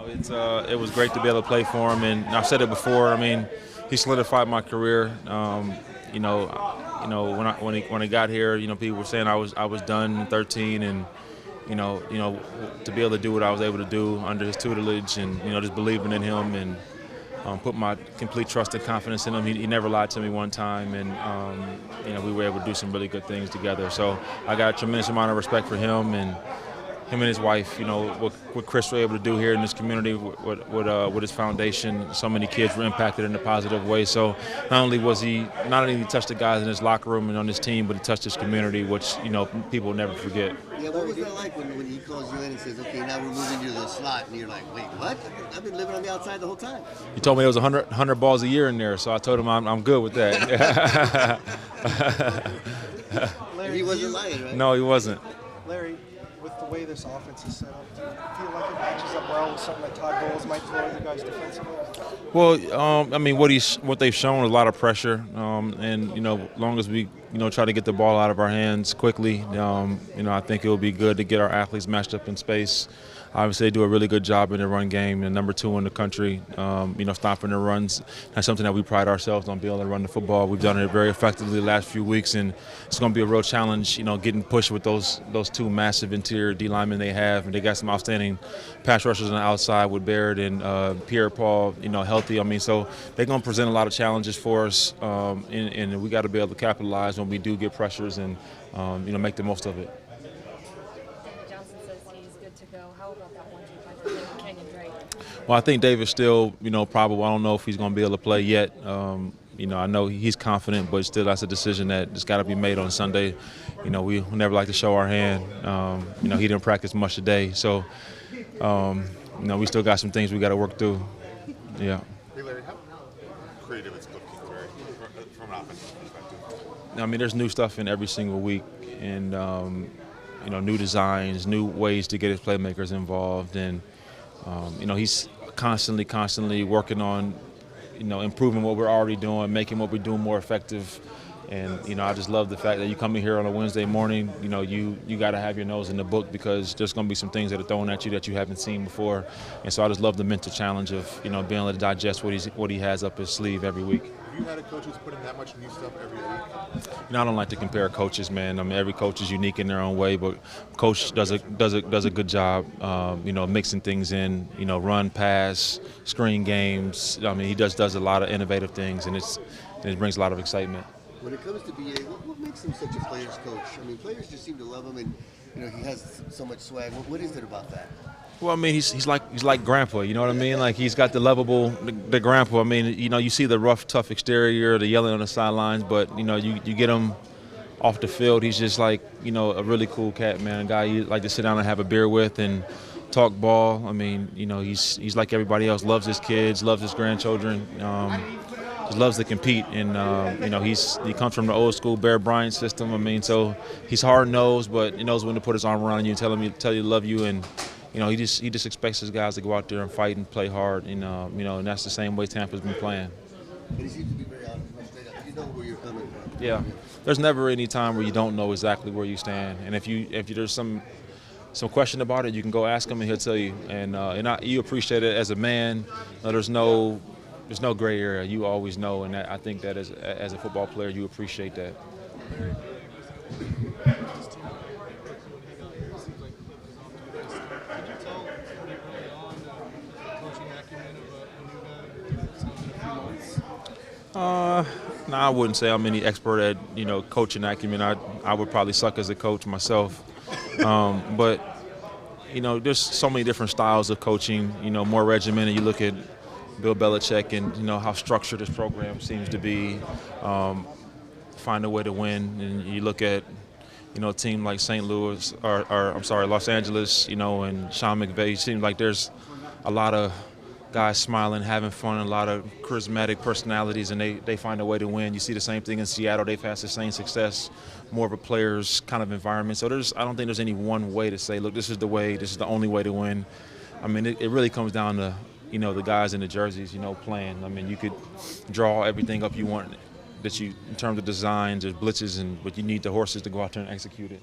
it was great to be able to play for him, and I've said it before. I mean, he solidified my career. You know, when he got here, people were saying I was done in 13, and to be able to do what I was able to do under his tutelage, and just believing in him, and put my complete trust and confidence in him. He never lied to me one time, and we were able to do some really good things together. So I got a tremendous amount of respect for him and his wife. What Chris was able to do here in this community with his foundation. So many kids were impacted in a positive way. So not only he touched the guys in his locker room and on his team, but he touched his community, which people will never forget. Yeah, what was that like when he calls you in and says, "Okay, now we're moving you to the slot," and you're like, "Wait, what? I've been living on the outside the whole time." He told me there was 100 balls a year in there, so I told him I'm good with that. Larry, he wasn't lying, right? No, he wasn't. Larry, with the way this offense is set up, do you feel like it matches up well with something that Todd Bowles might throw at you guys defensively? Well, I mean, what they've shown is a lot of pressure, and as long as we try to get the ball out of our hands quickly, I think it will be good to get our athletes matched up in space. Obviously, they do a really good job in the run game, and number 2 in the country. Stopping the runs. That's something that we pride ourselves on, being able to run the football. We've done it very effectively the last few weeks, and it's going to be a real challenge, getting pushed with those 2 massive interior D linemen they have. And they got some outstanding pass rushers on the outside with Baird and Pierre-Paul, healthy. I mean, so they're going to present a lot of challenges for us, and we got to be able to capitalize when we do get pressures and, make the most of it. Well, I think David's still, probable. I don't know if he's going to be able to play yet. I know he's confident, but still that's a decision that has got to be made on Sunday. We never like to show our hand. He didn't practice much today. So, we still got some things we got to work through. Yeah. Hey, Larry, how creative is Cliff Kingsbury from an offensive perspective? I mean, there's new stuff in every single week, and, new designs, new ways to get his playmakers involved. And, he's constantly working on, improving what we're already doing, making what we're doing more effective. And, I just love the fact that you come in here on a Wednesday morning, you got to have your nose in the book, because there's going to be some things that are thrown at you that you haven't seen before. And so I just love the mental challenge of, being able to digest what he has up his sleeve every week. Have you had a coach who's putting that much new stuff every week? I don't like to compare coaches, man. I mean, every coach is unique in their own way, but coach does a good job, mixing things in, run, pass, screen games. I mean, he does a lot of innovative things, and it brings a lot of excitement. When it comes to BA, what makes him such a player's coach? I mean, players just seem to love him, and he has so much swag. What is it about that? Well, I mean, he's like grandpa, you know what I mean? Like, he's got the lovable, the grandpa. I mean, you see the rough, tough exterior, the yelling on the sidelines, but, you get him off the field, he's just like, a really cool cat, man, a guy you like to sit down and have a beer with and talk ball. I mean, he's like everybody else, loves his kids, loves his grandchildren, just loves to compete, and, he comes from the old school Bear Bryant system. I mean, so he's hard-nosed, but he knows when to put his arm around you and tell you to love you, and he just expects his guys to go out there and fight and play hard, and and that's the same way Tampa's been playing. But he seems to be very honest, straight up. You know where you're coming from. Yeah, there's never any time where you don't know exactly where you stand, and if there's some question about it, you can go ask him and he'll tell you, and you appreciate it as a man. There's no gray area. You always know, and I think that as a football player, you appreciate that. No, I wouldn't say I'm any expert at coaching acumen. I would probably suck as a coach myself, but there's so many different styles of coaching. More regimented. You look at Bill Belichick and how structured his program seems to be. Find a way to win, and you look at a team like St. Louis or Los Angeles, and Sean McVay. It seems like there's a lot of guys smiling, having fun, a lot of charismatic personalities, and they find a way to win. You see the same thing in Seattle. They've had the same success, more of a players kind of environment. So I don't think there's any one way to say, look, this is the only way to win. I mean, it really comes down to, the guys in the jerseys, playing. I mean, you could draw everything up you want in terms of designs or blitzes, but you need the horses to go out there and execute it.